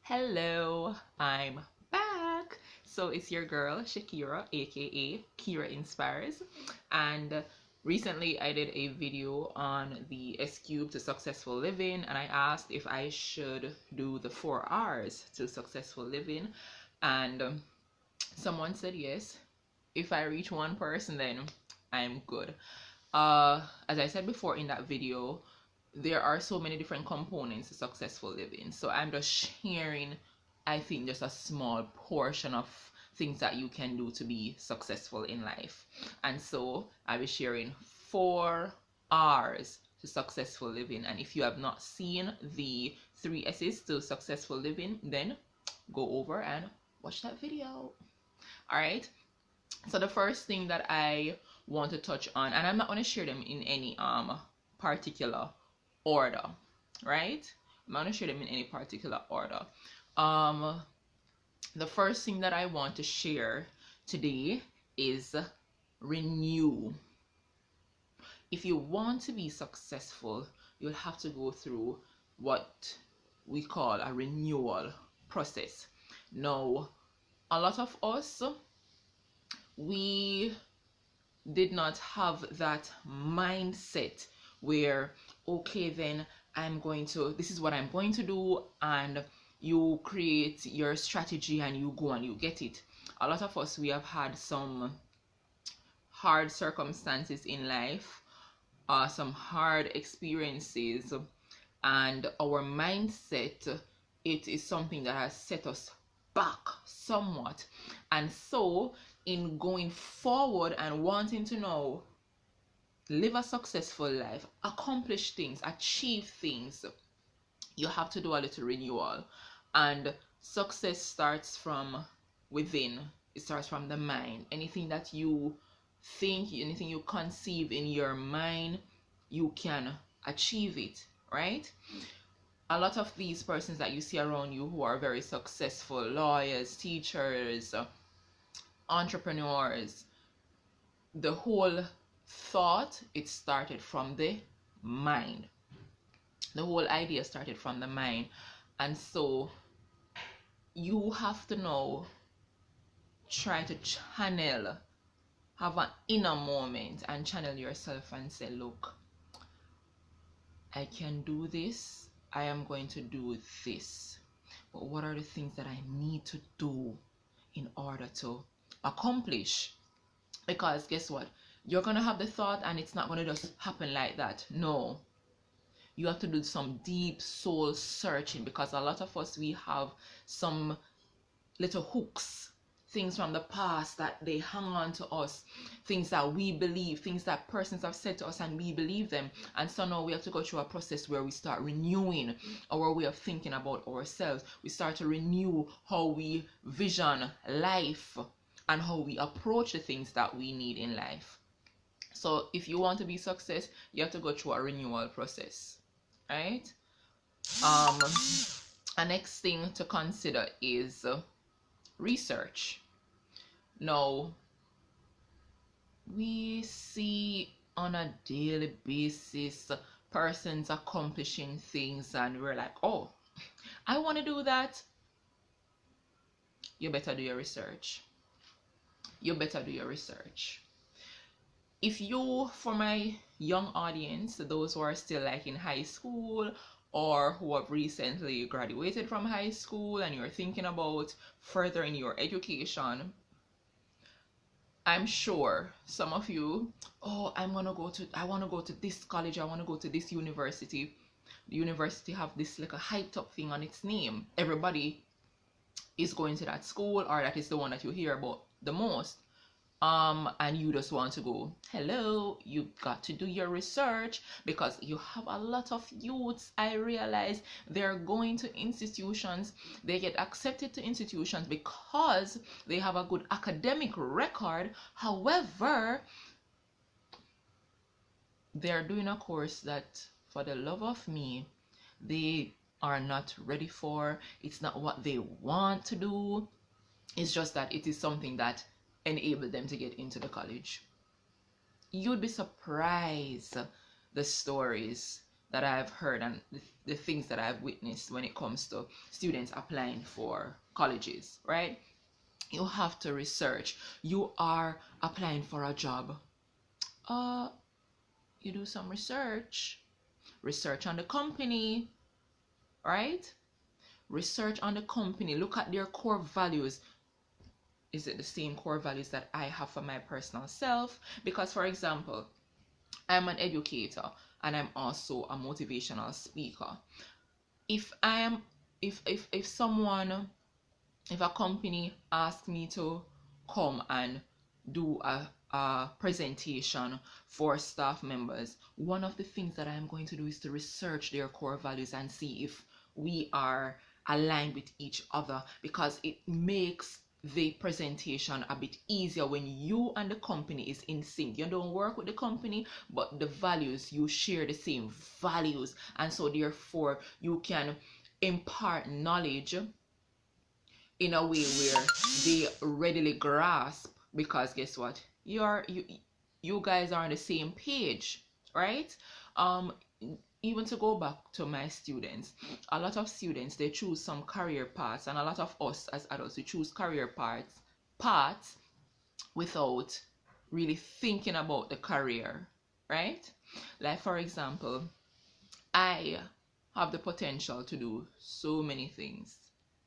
Hello, I'm back. So it's your girl Shakira, aka Kira Inspires, and recently I did a video on the S Cube to successful living, and I asked if I should do the 4 R's to successful living, and someone said yes. If I reach one person, then I'm good. As I said before in that video, there are so many different components to successful living. So I'm just sharing, I think, just a small portion of things that you can do to be successful in life. And so I'll be sharing 4 R's to successful living. And if you have not seen the 3 S's to successful living, then go over and watch that video. All right. So the first thing that I want to touch on, and I'm not going to share them in any particular order, right? I'm not going to share them in any particular order. The first thing that I want to share today is renew. If you want to be successful, you'll have to go through what we call a renewal process. Now, a lot of us, we did not have that mindset where, okay, then this is what I'm going to do, and you create your strategy and you go and you get it. A lot of us, we have had some hard circumstances in life, some hard experiences, and our mindset, it is something that has set us back somewhat. And so in going forward and wanting to know, live a successful life, accomplish things, achieve things, you have to do a little renewal. And success starts from within. It starts from the mind. Anything that you think, anything you conceive in your mind, you can achieve it, right? A lot of these persons that you see around you who are very successful, lawyers, teachers, entrepreneurs, the whole thought, it started from the mind. The whole idea started from the mind. And so you have to now try to channel, have an inner moment and channel yourself and say, look, I can do this, I am going to do this, but what are the things that I need to do in order to accomplish? Because guess what, you're gonna have the thought and it's not gonna just happen like that. No, you have to do some deep soul searching, because a lot of us, we have some little hooks, things from the past that they hang on to us, things that we believe, things that persons have said to us and we believe them. And so now we have to go through a process where we start renewing our way of thinking about ourselves. We start to renew how we vision life and how we approach the things that we need in life. So if you want to be success, you have to go through a renewal process, right? A next thing to consider is research. Now, we see on a daily basis persons accomplishing things and we're like, oh, I want to do that. You better do your research. You better do your research. If you, for my young audience, those who are still like in high school or who have recently graduated from high school and you're thinking about furthering your education, I'm sure some of you, oh, I want to go to this college, I want to go to this university. The university have this like a hyped up thing on its name. Everybody is going to that school, or that is the one that you hear about the most. And you just want to go. Hello, you've got to do your research, because you have a lot of youths, I realize, they're going to institutions, they get accepted to institutions because they have a good academic record. However, they're doing a course that, for the love of me, they are not ready for. It's not what they want to do. It's just that it is something that enable them to get into the college. You'd be surprised the stories that I've heard and the things that I've witnessed when it comes to students applying for colleges, right? You have to research. You are applying for a job. You do some research. Research on the company, right? Research on the company. Look at their core values. Is it the same core values that I have for my personal self? Because, for example, I'm an educator and I'm also a motivational speaker. If I am, if someone, if a company asks me to come and do a presentation for staff members, one of the things that I'm going to do is to research their core values and see if we are aligned with each other, because it makes the presentation a bit easier when you and the company is in sync. You don't work with the company, but the values, you share the same values, and so therefore you can impart knowledge in a way where they readily grasp, because guess what, you guys are on the same page, right? Even to go back to my students, a lot of students, they choose some career paths, and a lot of us as adults, we choose career paths without really thinking about the career, right? Like, for example, I have the potential to do so many things,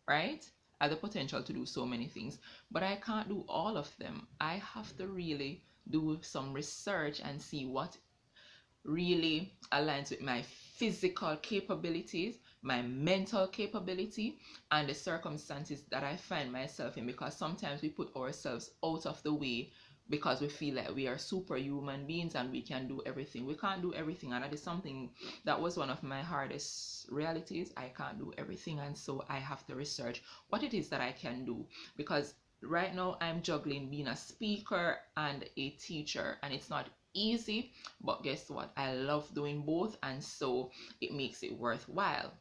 right? I have the potential to do so many things, but I can't do all of them. I have to really do some research and see what really aligns with my physical capabilities, my mental capability, and the circumstances that I find myself in, because sometimes we put ourselves out of the way because we feel like we are superhuman beings and we can do everything. We can't do everything, and that is something that was one of my hardest realities. I can't do everything, and so I have to research what it is that I can do, because right now I'm juggling being a speaker and a teacher, and it's not easy, but guess what, I love doing both, and so it makes it worthwhile.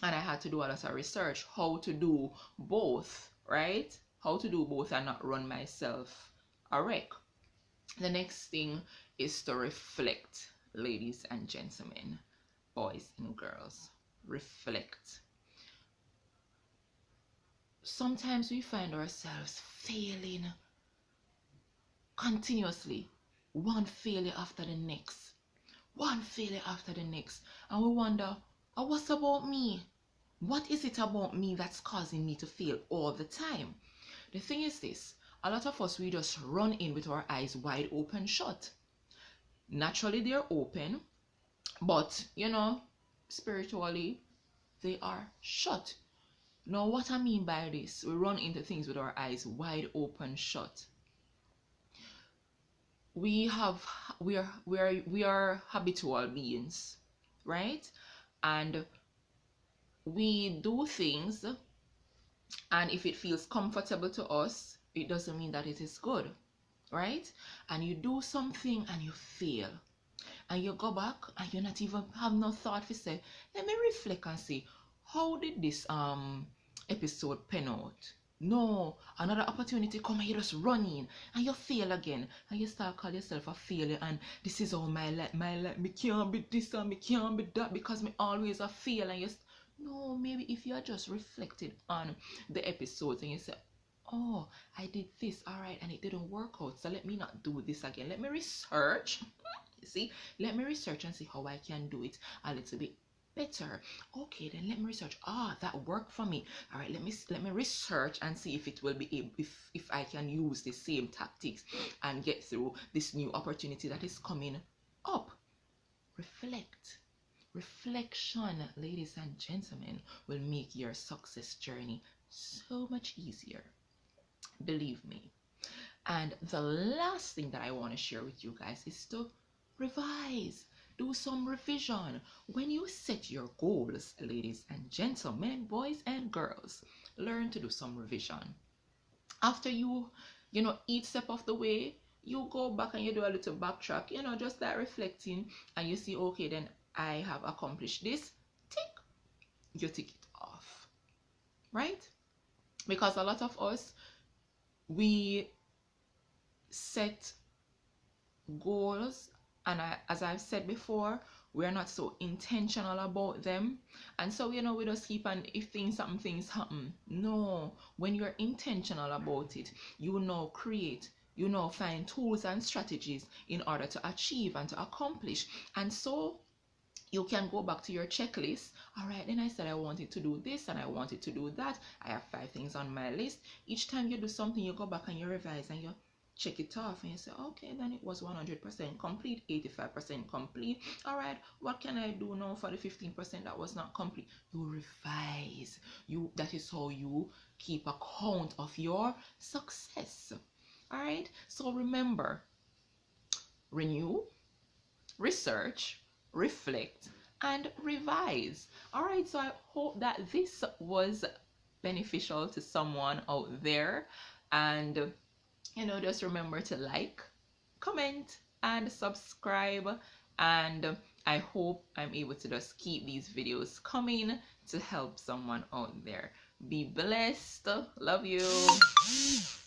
And I had to do a lot of research how to do both, right? How to do both and not run myself a wreck. The next thing is to reflect, ladies and gentlemen, boys and girls. Reflect. Sometimes we find ourselves failing continuously, one failure after the next, one failure after the next, and we wonder, oh, what's about me? What is it about me that's causing me to fail all the time? The thing is this, a lot of us, we just run in with our eyes wide open shut. Naturally they're open, but spiritually they are shut. Now what I mean by this, we run into things with our eyes wide open shut. We are habitual beings, right? And we do things, and if it feels comfortable to us, it doesn't mean that it is good, right? And you do something and you fail, and you go back and you not even have no thought to say, let me reflect and see, how did this episode pen out? No, another opportunity come and you just run in and you fail again, and you start call yourself a failure, and this is all my life, me can't be this and me can't be that because me always a fail. And no, maybe if you just reflected on the episodes and you say, oh, I did this, all right, and it didn't work out, so let me not do this again. Let me research. See, let me research and see how I can do it a little bit better. Okay, then let me research. That worked for me. All right, let me research and see if it will be able, if I can use the same tactics and get through this new opportunity that is coming up. Reflect. Reflection, ladies and gentlemen, will make your success journey so much easier. Believe me. And the last thing that I want to share with you guys is to revise. Do some revision. When you set your goals, ladies and gentlemen, boys and girls, learn to do some revision. After each step of the way, you go back and you do a little backtrack, just like reflecting, and you see, okay, then I have accomplished this. Tick, you tick it off, right? Because a lot of us, we set goals, and as I've said before, we're not so intentional about them. And so, you know, we just keep on, if things happen. No, when you're intentional about it, you now create, you now find tools and strategies in order to achieve and to accomplish. And so you can go back to your checklist. All right, then I said I wanted to do this and I wanted to do that. I have 5 things on my list. Each time you do something, you go back and you revise and you check it off and you say, okay, then it was 100% complete, 85% complete. All right, what can I do now for the 15% that was not complete? You revise. That is how you keep account of your success. All right, so remember, renew, research, reflect, and revise. All right, so I hope that this was beneficial to someone out there. And you know, just remember to like, comment, and subscribe. And I hope I'm able to just keep these videos coming to help someone out there. Be blessed. Love you.